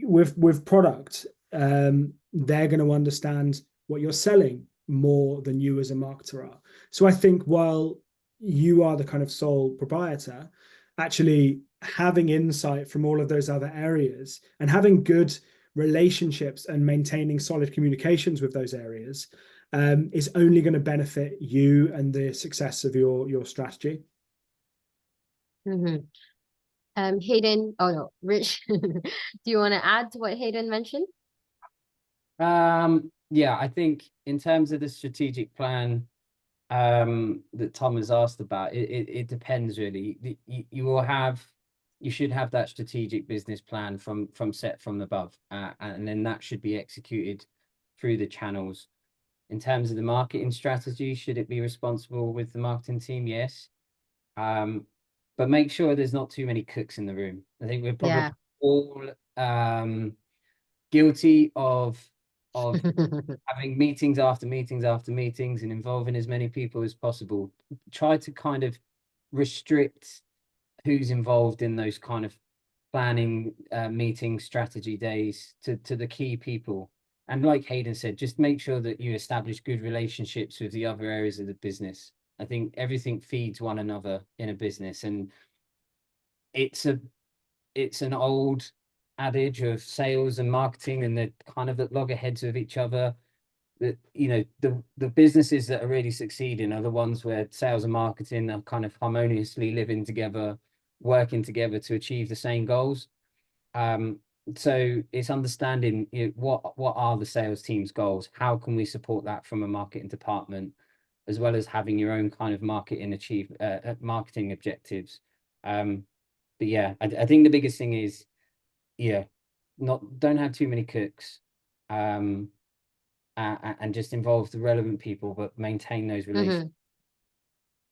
S3: With product, they're going to understand what you're selling more than you as a marketer are. So I think while you are the kind of sole proprietor, actually having insight from all of those other areas and having good relationships and maintaining solid communications with those areas is only going to benefit you and the success of your strategy.
S1: Hayden, oh no, Rich, do you want to add to what Hayden mentioned?
S2: Yeah, I think in terms of the strategic plan that Tom has asked about, it depends really. You should have that strategic business plan from set from above, and then that should be executed through the channels. In terms of the marketing strategy, should it be responsible with the marketing team? Yes. But make sure there's not too many cooks in the room. I think we're probably all guilty of having meetings after meetings after meetings and involving as many people as possible. Try to kind of restrict who's involved in those kind of planning meeting strategy days to the key people. And like Hayden said, just make sure that you establish good relationships with the other areas of the business. I think everything feeds one another in a business, and it's an old adage of sales and marketing, and they're kind of at loggerheads with each other. That, you know, the businesses that are really succeeding are the ones where sales and marketing are kind of harmoniously living together, working together to achieve the same goals. So it's understanding, you know, what are the sales team's goals? How can we support that from a marketing department, as well as having your own kind of marketing objectives. But yeah, I think the biggest thing is, yeah, don't have too many cooks, and just involve the relevant people, but maintain those relations.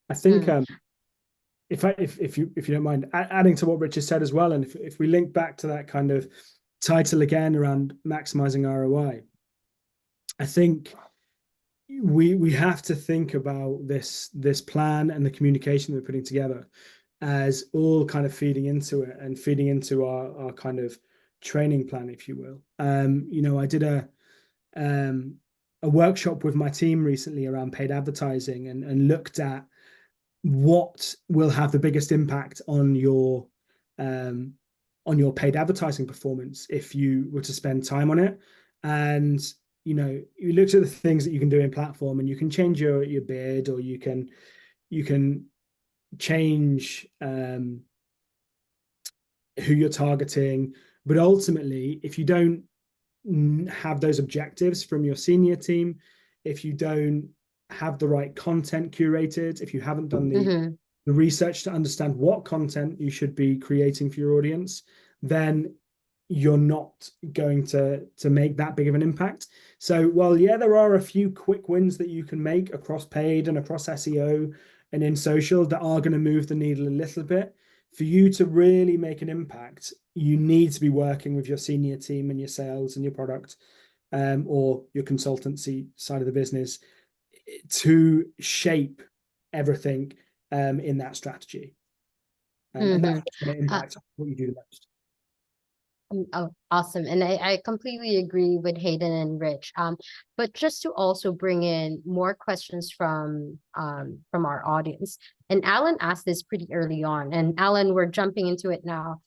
S3: I think if you don't mind adding to what Richard said as well, and if we link back to that kind of title again around maximizing ROI, I think we have to think about this plan and the communication we're putting together as all kind of feeding into it and feeding into our kind of training plan, if you will. You know, I did a workshop with my team recently around paid advertising and looked at what will have the biggest impact on your paid advertising performance if you were to spend time on it. And you looked at the things that you can do in platform, and you can change your bid, or you can change who you're targeting. But ultimately, if you don't have those objectives from your senior team, if you don't have the right content curated, if you haven't done the research to understand what content you should be creating for your audience, then you're not going to make that big of an impact. So while, yeah, there are a few quick wins that you can make across paid and across SEO and in social that are going to move the needle a little bit, for you to really make an impact, you need to be working with your senior team and your sales and your product or your consultancy side of the business to shape everything in that strategy. And that's going to impact what you do the most.
S1: Oh, awesome. And I completely agree with Hayden and Rich. But just to also bring in more questions from our audience. And Alan asked this pretty early on. And Alan, we're jumping into it now.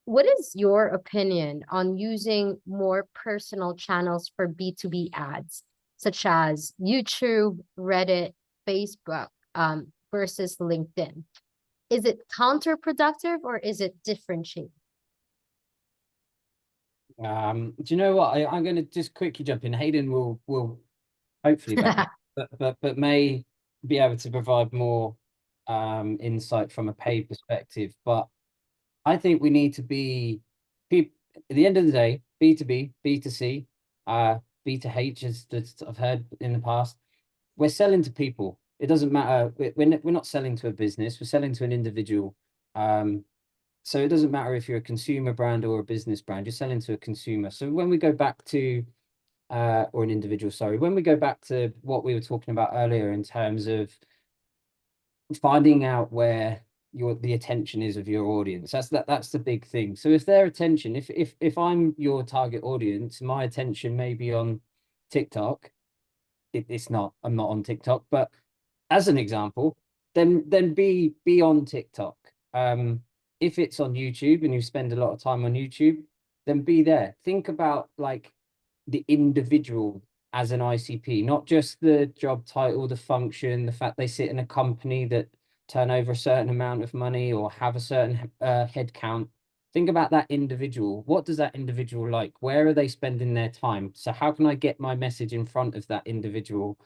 S1: What is your opinion on using more personal channels for B2B ads, such as YouTube, Reddit, Facebook, versus LinkedIn? Is it counterproductive or is it differentiating?
S2: Do you know what? I'm going to just quickly jump in. Hayden will hopefully back but may be able to provide more insight from a paid perspective. But I think we need to be at the end of the day, B2B, B2C, B2H, as I've heard in the past. We're selling to people. It doesn't matter. We're not selling to a business. We're selling to an individual. So it doesn't matter if you're a consumer brand or a business brand, you're selling to a consumer. So when we go back to, or an individual, sorry, when we go back to what we were talking about earlier in terms of finding out where the attention is of your audience, that's the big thing. So if their attention, if I'm your target audience, my attention may be on TikTok. I'm not on TikTok, but as an example, then be on TikTok. If it's on YouTube and you spend a lot of time on YouTube, then be there. Think about like the individual as an ICP, not just the job title, the function, the fact they sit in a company that turn over a certain amount of money or have a certain head count. Think about that individual. What does that individual like? Where are they spending their time? So how can I get my message in front of that individual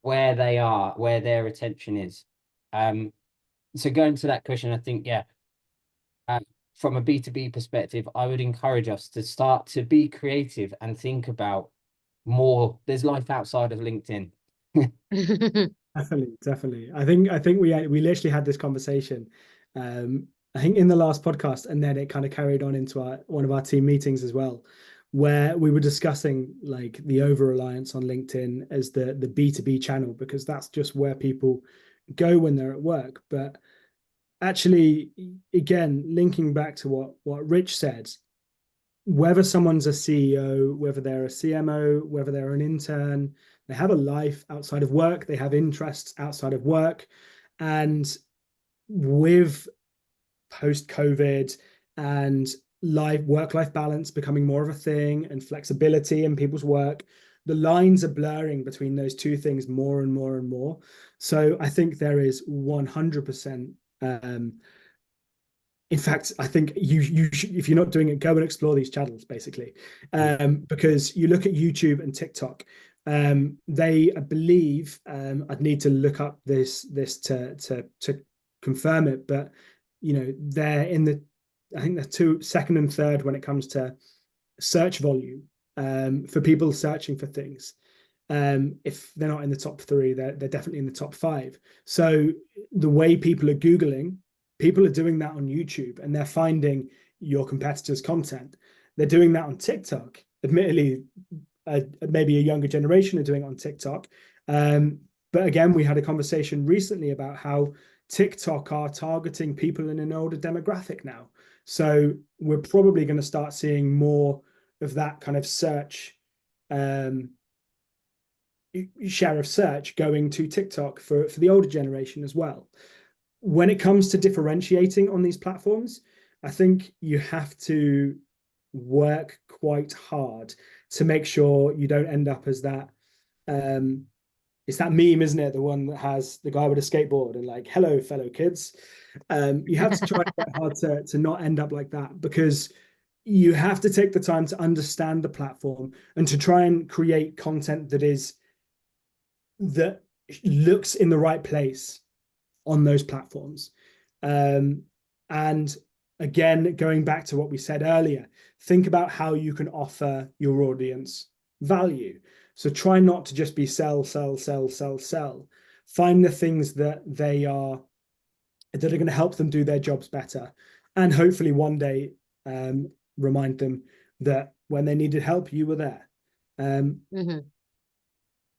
S2: where they are, where their attention is? So going to that question, I think, yeah, from a B2B perspective, I would encourage us to start to be creative and think about more. There's life outside of LinkedIn.
S3: Definitely. I think we literally had this conversation. I think in the last podcast, and then it kind of carried on into one of our team meetings as well, where we were discussing like the over-reliance on LinkedIn as the B2B channel, because that's just where people go when they're at work. But actually, again, linking back to what Rich said, whether someone's a CEO, whether they're a CMO, whether they're an intern, they have a life outside of work, they have interests outside of work. And with post-COVID and work-life balance becoming more of a thing and flexibility in people's work, the lines are blurring between those two things more and more and more. So I think there is 100%. In fact, I think you should, if you're not doing it, go and explore these channels, basically, because you look at YouTube and TikTok. They, I believe, I'd need to look up this to confirm it, but they're I think they're second and third when it comes to search volume for people searching for things. If they're not in the top 3, they're definitely in the top 5. So the way people are Googling, people are doing that on YouTube, and they're finding your competitors' content. They're doing that on TikTok. Admittedly, maybe a younger generation are doing it on TikTok. But again, we had a conversation recently about how TikTok are targeting people in an older demographic now. So we're probably going to start seeing more of that kind of search share of search going to TikTok for the older generation as well. When it comes to differentiating on these platforms, I think you have to work quite hard to make sure you don't end up as that. It's that meme, isn't it? The one that has the guy with a skateboard and like, hello, fellow kids. You have to try quite hard to not end up like that, because you have to take the time to understand the platform and to try and create content that looks in the right place on those platforms. And again, going back to what we said earlier, think about how you can offer your audience value. So try not to just be sell, sell, sell, sell, sell. Find the things that are going to help them do their jobs better, and hopefully one day remind them that when they needed help, you were there.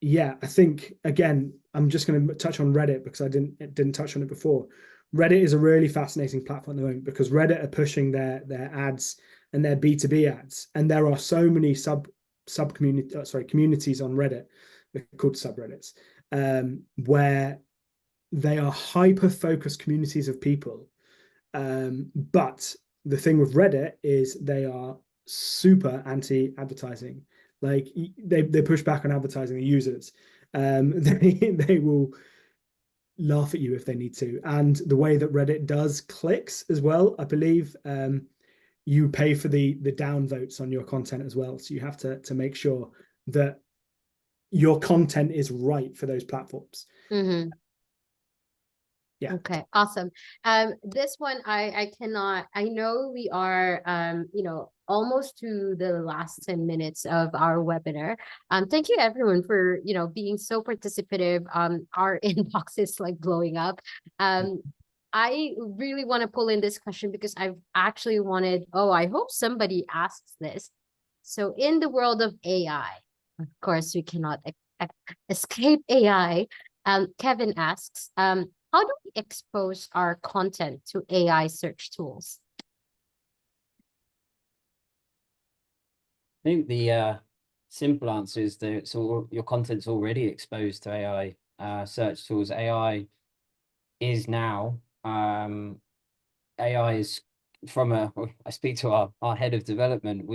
S3: Yeah, I think, again, I'm just going to touch on Reddit because I didn't touch on it before. Reddit is a really fascinating platform at the moment because Reddit are pushing their ads and their B2B ads, and there are so many communities on Reddit, they're called subreddits, where they are hyper-focused communities of people. But the thing with Reddit is they are super anti-advertising. Like they push back on advertising the users. They will laugh at you if they need to. And the way that Reddit does clicks as well, I believe, you pay for the downvotes on your content as well. So you have to make sure that your content is right for those platforms. Yeah.
S1: Okay, awesome. This one I cannot, I know we are almost to the last 10 minutes of our webinar. Thank you everyone for being so participative. Our inbox is like blowing up. I really want to pull in this question because I've actually wanted, I hope somebody asks this. So in the world of AI, of course we cannot escape AI. Kevin asks, how do we expose our content to AI search tools?
S2: I think the simple answer is that your content's already exposed to AI search tools. AI is now, AI is I speak to our head of development,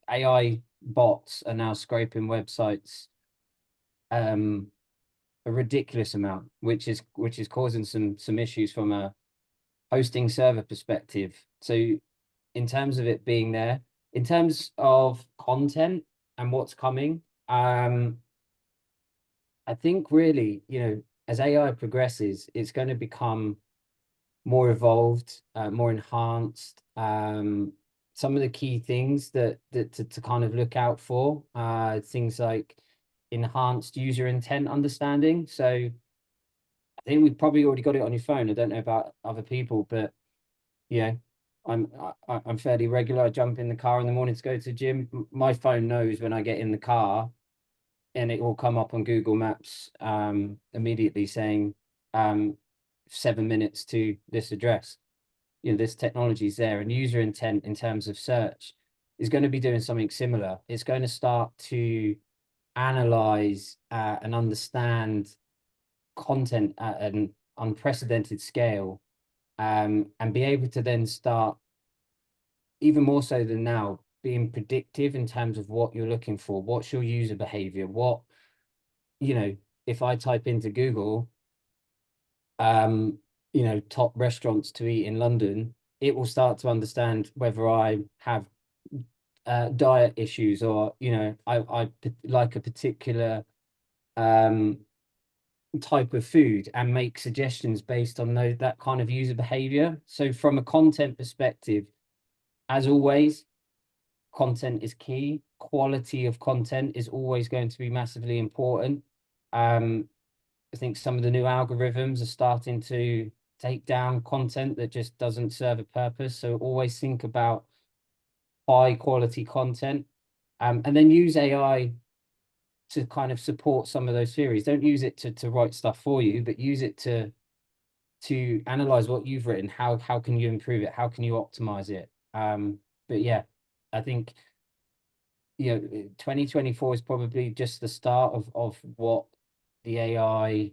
S2: AI bots are now scraping websites a ridiculous amount, which is causing some issues from a hosting server perspective. So in terms of it being there, in terms of content and what's coming, I think really, as AI progresses, it's going to become more evolved, more enhanced. Some of the key things that to kind of look out for, things like enhanced user intent understanding. So I think we've probably already got it on your phone. I don't know about other people, but I'm fairly regular. I jump in the car in the morning to go to the gym. My phone knows when I get in the car, and it will come up on Google Maps immediately saying 7 minutes to this address. This technology is there, and user intent in terms of search is going to be doing something similar. It's going to start to analyze and understand content at an unprecedented scale, and be able to then start, even more so than now, being predictive in terms of what you're looking for. What's your user behavior? What, if I type into Google, top restaurants to eat in London, it will start to understand whether I have diet issues, or I like a particular type of food, and make suggestions based on that kind of user behavior. So from a content perspective, as always, content is key. Quality of content is always going to be massively important. I think some of the new algorithms are starting to take down content that just doesn't serve a purpose. So always think about high quality content, and then use AI to kind of support some of those theories. Don't use it to write stuff for you, but use it to analyze what you've written. How can you improve it? How can you optimize it? But yeah, I think 2024 is probably just the start of what the AI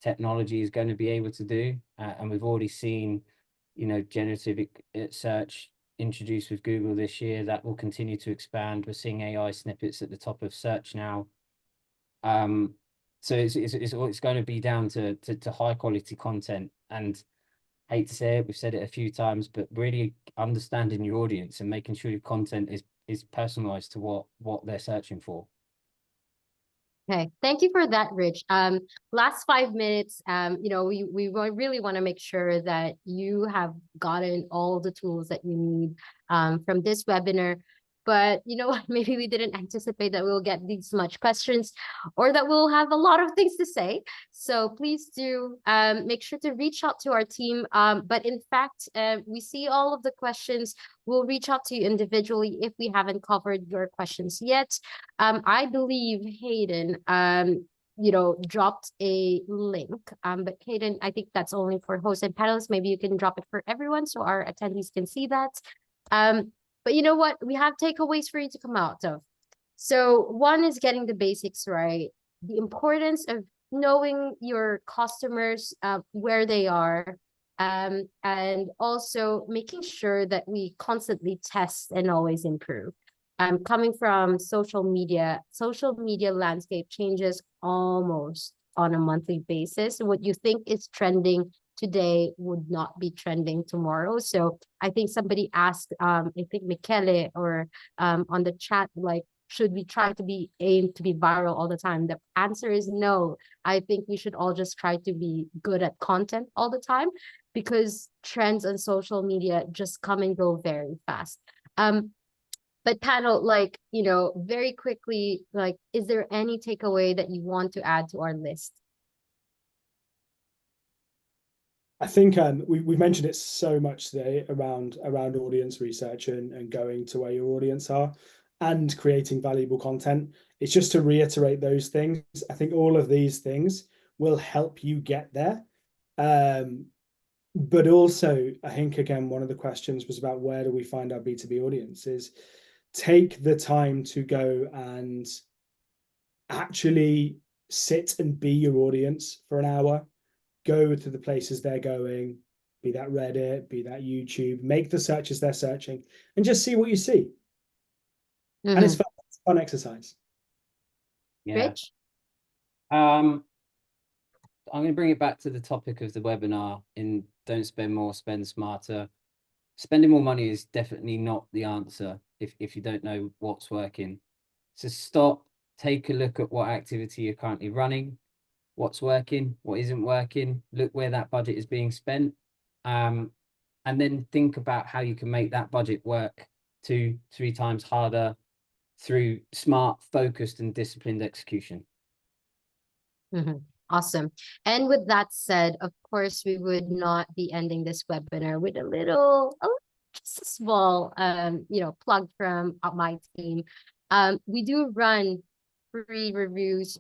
S2: technology is going to be able to do. And we've already seen, generative search introduced with Google this year. That will continue to expand. We're seeing AI snippets at the top of search now. So it's going to be down to high quality content. And hate to say it, we've said it a few times, but really understanding your audience and making sure your content is personalized to what they're searching for.
S1: Okay, thank you for that, Rich. Last 5 minutes, we really want to make sure that you have gotten all the tools that you need from this webinar. But you know what, maybe we didn't anticipate that we'll get these much questions or that we'll have a lot of things to say. So please do make sure to reach out to our team. But in fact, we see all of the questions. We'll reach out to you individually if we haven't covered your questions yet. I believe Hayden, dropped a link. But Hayden, I think that's only for hosts and panelists. Maybe you can drop it for everyone so our attendees can see that. But you know what? We have takeaways for you to come out of. So one is getting the basics right. The importance of knowing your customers, where they are, and also making sure that we constantly test and always improve. Coming from social media landscape changes almost on a monthly basis. What you think is trending today would not be trending tomorrow. So I think somebody asked, I think Michele or on the chat, like, should we try to aim to be viral all the time? The answer is no. I think we should all just try to be good at content all the time because trends on social media just come and go very fast. But panel, very quickly, is there any takeaway that you want to add to our list?
S3: I think we've mentioned it so much today around audience research and going to where your audience are and creating valuable content. It's just to reiterate those things. I think all of these things will help you get there. But also, I think, again, one of the questions was about where do we find our B2B audiences? Take the time to go and actually sit and be your audience for an hour. Go to the places they're going, be that Reddit, be that YouTube, make the searches they're searching, and just see what you see. And it's fun. It's a fun exercise.
S2: Yeah.
S1: Rich?
S2: I'm going to bring it back to the topic of the webinar in don't spend more, spend smarter. Spending more money is definitely not the answer if you don't know what's working. So stop, take a look at what activity you're currently running, what's working, what isn't working, look where that budget is being spent, and then think about how you can make that budget work 2-3 times harder through smart, focused, and disciplined execution.
S1: Awesome. And with that said, of course, we would not be ending this webinar with just a small, plug from my team. We do run free reviews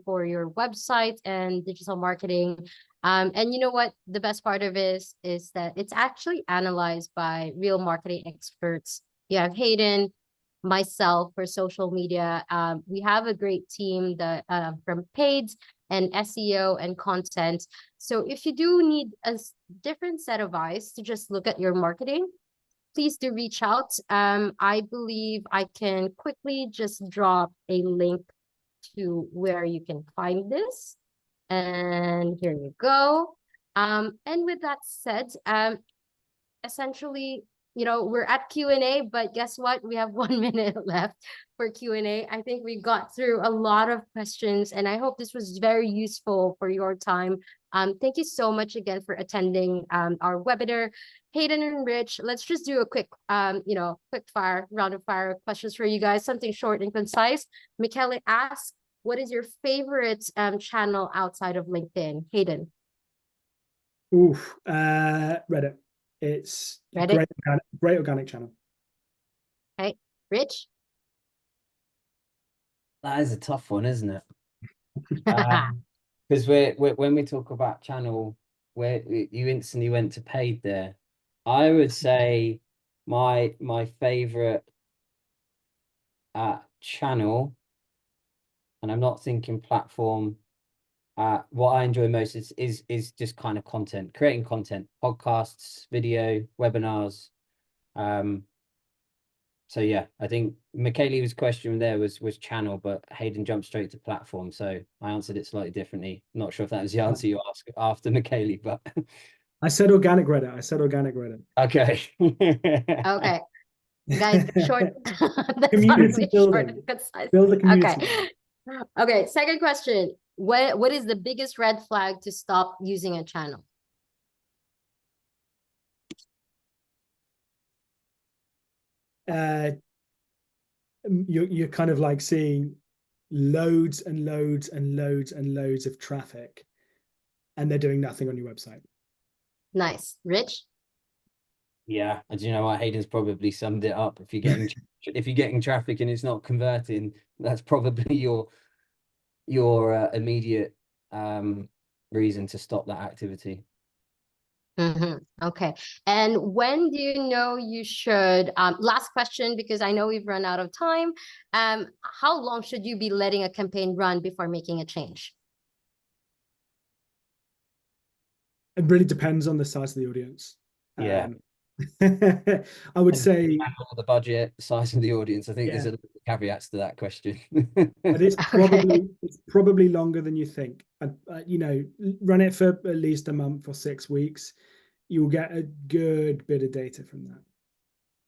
S1: for your website and digital marketing. And you know what? The best part of it is that it's actually analyzed by real marketing experts. You have Hayden, myself for social media. We have a great team that from paid and SEO and content. So if you do need a different set of eyes to just look at your marketing, please do reach out. I believe I can quickly just drop a link to where you can find this. And here you go. And with that said, essentially, we're at Q&A, but guess what? We have 1 minute left for Q&A. I think we got through a lot of questions, and I hope this was very useful for your time. Thank you so much again for attending our webinar. Hayden and Rich, let's just do a quick, quick fire, round of fire questions for you guys, something short and concise. Michele asks, what is your favorite channel outside of LinkedIn? Hayden.
S3: Reddit. It's
S1: Reddit?
S3: Great organic channel.
S1: Okay, Rich?
S2: That is a tough one, isn't it? Because when we talk about channel, where you instantly went to paid there, I would say my favorite channel, and I'm not thinking platform, what I enjoy most is just kind of content, creating content, podcasts, video, webinars. So yeah, I think Michaela's question there was channel, but Hayden jumped straight to platform, so I answered it slightly differently. Not sure if that was the answer you asked after Michaela, but
S3: I said organic Reddit. I said organic Reddit.
S2: okay.
S1: Okay, guys, short. That's
S3: Community
S1: short
S3: building.
S1: and concise.
S3: Build a community.
S1: Okay. Okay, second question. What is the biggest red flag to stop using a channel?
S3: You're kind of like seeing loads and loads and loads and loads of traffic, and they're doing nothing on your website.
S1: Nice. Rich?
S2: Yeah, and you know what, Hayden's probably summed it up. If you're getting traffic and it's not converting, that's probably your immediate reason to stop that activity.
S1: Okay. And when do you know you should, last question, because I know we've run out of time. How long should you be letting a campaign run before making a change?
S3: It really depends on the size of the audience.
S2: Yeah.
S3: I would say
S2: the budget, size of the audience. I think
S3: yeah.
S2: there's a caveats to that question.
S3: But it's probably longer than you think. You know, run it for at least a month or 6 weeks. You'll get a good bit of data from that.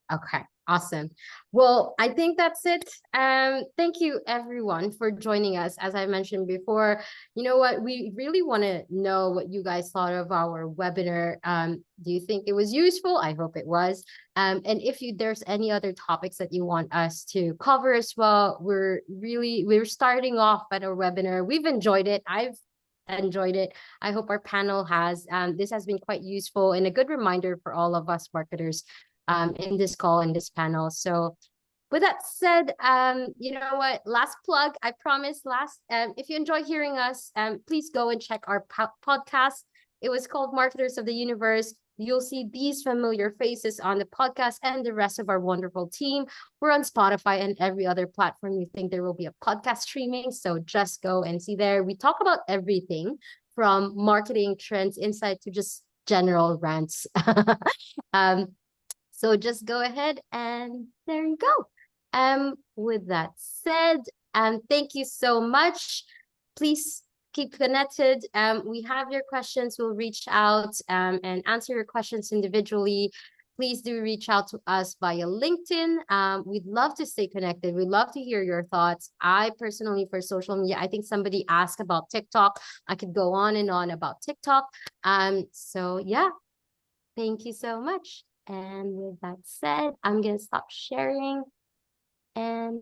S1: Okay, awesome. Well, I think that's it. Thank you everyone for joining us. As I mentioned before, you know what, we really want to know what you guys thought of our webinar. Do you think it was useful? I hope it was. And if there's any other topics that you want us to cover as well, we're starting off at our webinar. We've enjoyed it. I've enjoyed it. I hope our panel has. This has been quite useful and a good reminder for all of us marketers in this call, in this panel. So with that said, you know what, last plug, I promise if you enjoy hearing us, please go and check our podcast. It was called Marketers of the Universe. You'll see these familiar faces on the podcast and the rest of our wonderful team. We're on Spotify and every other platform you think there will be a podcast streaming. So just go and see there. We talk about everything from marketing trends, insight to just general rants. So just go ahead and there you go. With that said, thank you so much. Please keep connected. We have your questions. We'll reach out and answer your questions individually. Please do reach out to us via LinkedIn. We'd love to stay connected. We'd love to hear your thoughts. I personally, for social media, I think somebody asked about TikTok. I could go on and on about TikTok. So yeah, thank you so much. And with that said, I'm going to stop sharing. And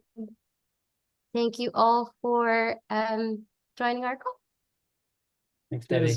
S1: thank you all for joining our call.
S2: Thanks, Debbie.